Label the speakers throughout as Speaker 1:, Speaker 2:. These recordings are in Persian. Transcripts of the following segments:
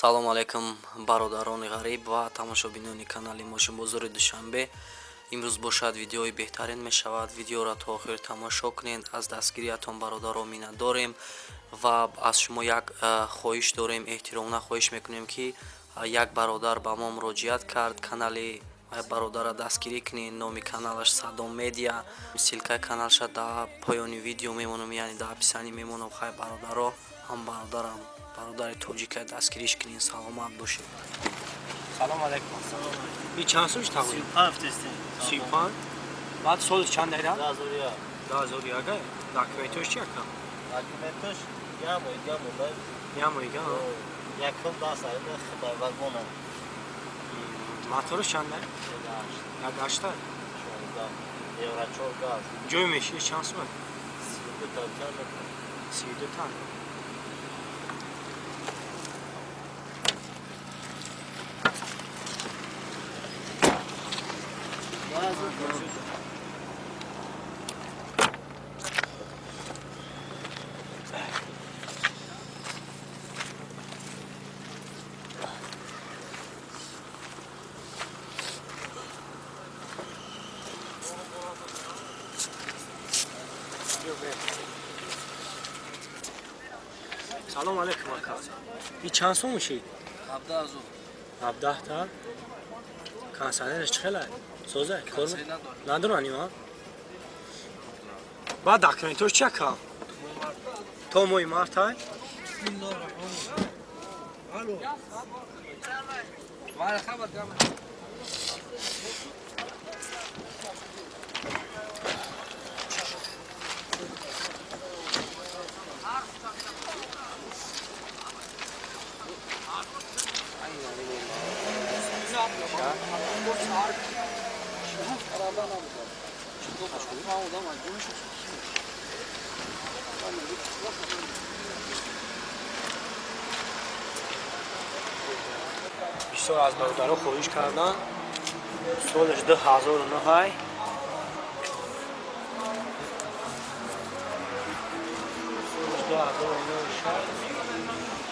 Speaker 1: салом алайкум бародарони ғариб ва тамошобинони канали Мошинбозори душанбе. имрӯз бошад видеои беҳтарин мешавад. Видеоро то охир тамошо кунед. аз дастгириятон бародаро миннат дорем ва аз шумо як хоҳиш дорем, эҳтиромона хоҳиш мекунем ки як бародар ба мо муроҷиат кард. канали бародара дастгирӣ кунед. номи каналаш Садом медиа. силкаи каналша дар поёни видео мемонам, яъне дар описанӣ мемонам. хай бародаро ҳам бародарам бародари тоҷикай дастгириш кунин. саломат бошед.
Speaker 2: Салом алейкум. И чанд сулш тавои? 35. Баъд солиш чанд дайда? 1001. Документош чи якам?
Speaker 3: Документош
Speaker 2: Ямоига.
Speaker 3: якум дастай хидай вагона.
Speaker 2: Моторош чанд дай? 18.
Speaker 3: Еврочор газ.
Speaker 2: Ҷой меши чанд сум?
Speaker 3: 32 та.
Speaker 2: 32 та. Салом алейкум ака. И чанд сум муши? 17 та. Кансанерш чхелай? Созай кор надорани ма? Ба документош чи ака? То мои мартай? Алло. Вара хабар дам. بیشتر از برادرها خواهش کردن سالش 2009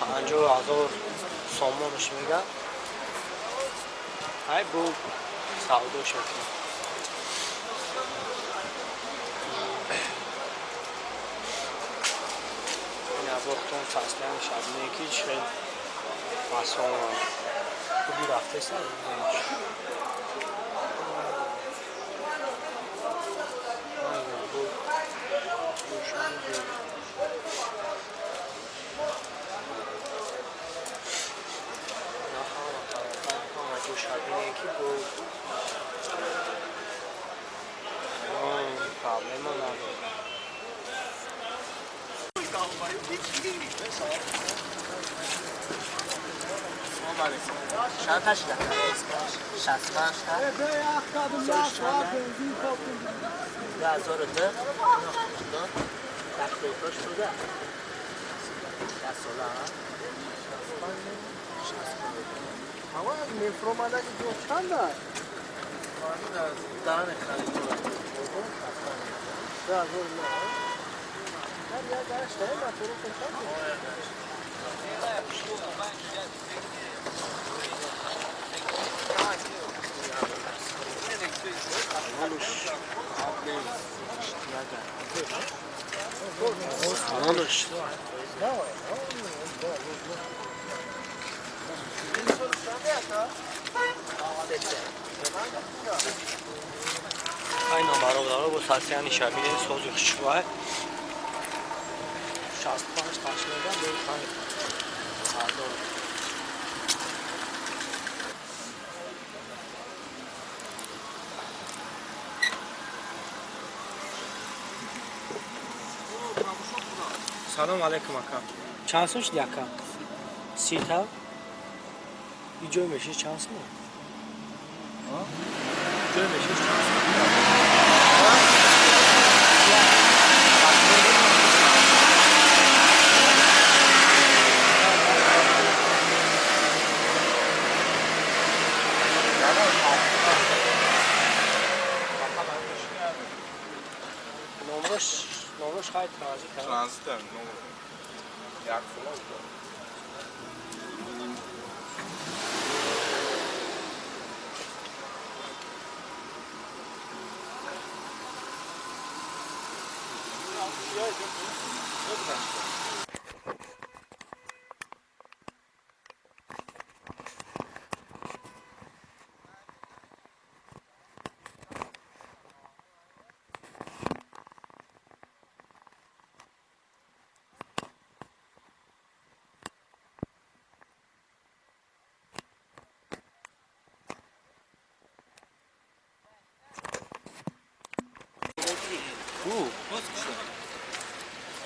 Speaker 2: 50,000 سامانش میگن های بو سعودو شکل این ابراختون تسلیان شبینه که چه مسئول هم خوبی رفته سر شبینه یکی بود پرابلم هم نداره چند تاشی دکتر؟ 65 تا؟ 1002 دکترش بوده 10 ساله اما مترو مدنی دو چند است؟
Speaker 3: دارن خرید
Speaker 2: ده هزار نه من یک داشت دارم مترو کنشم Alış. Aynen barabara bu sasyan şabine söz yok var. 65 taşlardan böyle tane. Pardon. Salam aleykum aka. Çand so'sh aka? 30 ta. Joy meshi chansmi? Ha? Joy meshi chansmi? Nomrosh hayt transit.
Speaker 4: Transit. Jak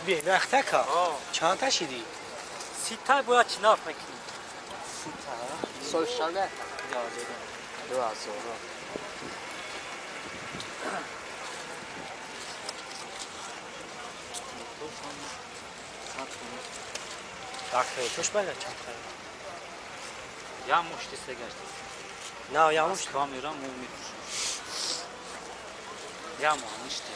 Speaker 2: بیا وقتا که چند تا شدی؟
Speaker 4: 30 تا باید چناف میکنی.
Speaker 3: سولشانه دو از
Speaker 2: Narxi توش بله چند تا؟
Speaker 4: یا مشتی سگشتی.
Speaker 2: نه یا مشت
Speaker 4: کامیرا مومی دوش. یا مشتی.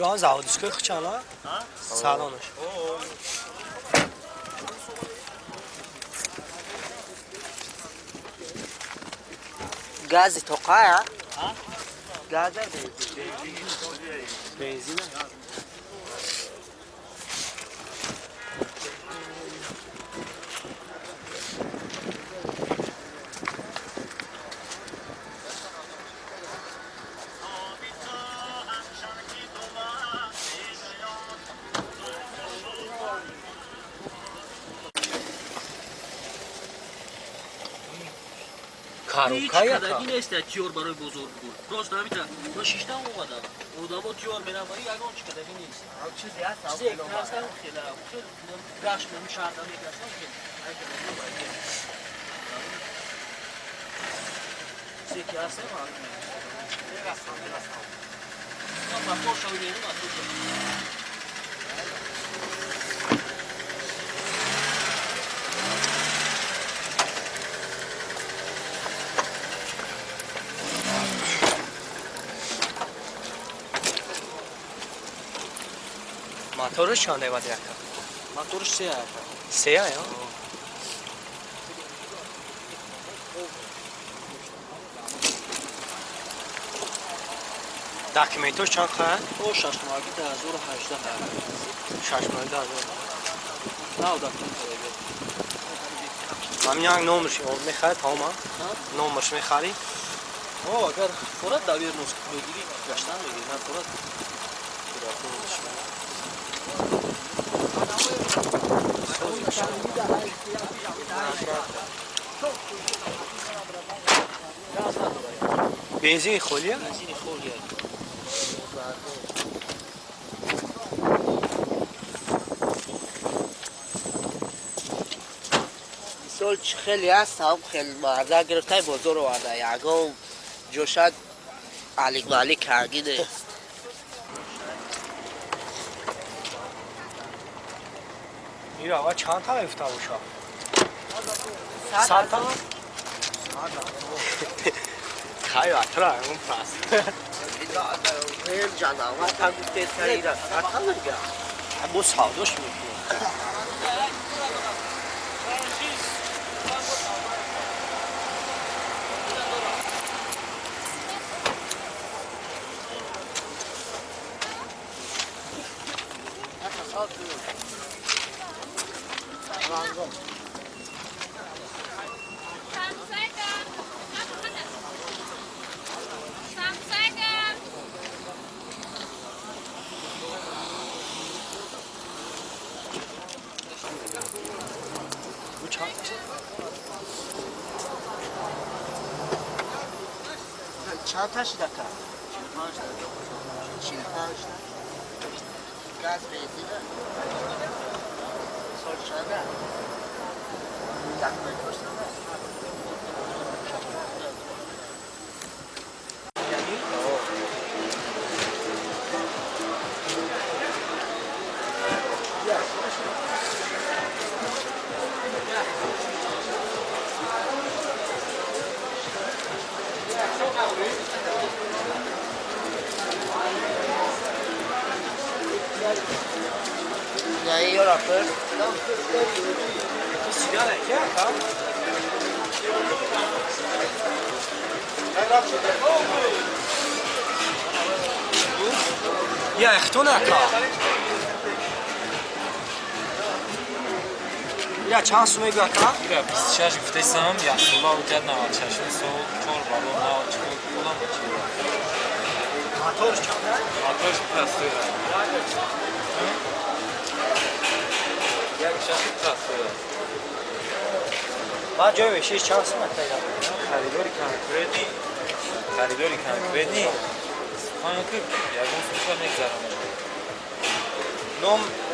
Speaker 2: یا زاودش که خچالا؟ سالانش.
Speaker 3: گازی تو قایا؟ گاز
Speaker 2: بنزین.
Speaker 1: کاروکای کداگی نیست تیور برای بزرگ بود راست نمیتونه من شیشتم اومدم اودابا تیور بنابراین یگان چی کداگی نیست
Speaker 3: چیزی هست
Speaker 1: چیزی که هستم خیلی راش نمیشاردم میگم چیزی که هستم ما پاپور شو میگیم
Speaker 2: موتورش چنده بود یک؟
Speaker 1: موتورش سه
Speaker 2: سه یا؟ داکیومنتوش چند خواهد؟
Speaker 1: او 6 ماهگی 2018
Speaker 2: 6 ماه داره.
Speaker 1: نه داکیومنت
Speaker 2: همین یک نمرش میخواد تمام؟ نمرش میخواری؟
Speaker 1: او اگر فورت دایر نسخه بگیری گشتن بگیری نه فورت
Speaker 2: بنزین خولیه؟
Speaker 1: بنزین خولیه
Speaker 3: سول خیلی هست هم خیلی مارده گرفته بزرگ وارده یکم جوشد علیک مالیک کردیده
Speaker 2: میره آقا چند تا افتا بوشا؟
Speaker 3: 100 تا؟
Speaker 2: خیلی اترا اون پس
Speaker 3: خیلی جناوات هم گفته سری را 100 تا میگه
Speaker 2: بو سادوش میکنه
Speaker 3: چند تاش دکا؟ 45 گاز بنزینه سولشانه داکیومنتوش سیاره فرست
Speaker 2: سیگاره که ها یا اختونه که یا چند سومه گه که؟
Speaker 4: یا 26 گفتیسم یا سولا و جد نواد چشم سول چور بالو نواد چور کلام چیه
Speaker 2: موتورش چنده؟
Speaker 4: موتورش پرستوره یک شخصی پرستوره
Speaker 2: بعد جای بشیش چند سومه پیدا
Speaker 4: خریداری کنکردی خریداری کنکردی خانه که یکون سوکا نگذرم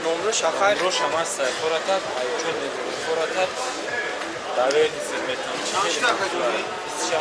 Speaker 2: نمره شخیر
Speaker 4: رو شما سر فراتر چون نگذرم فراتر داره نیست میتونم چی کنیم 26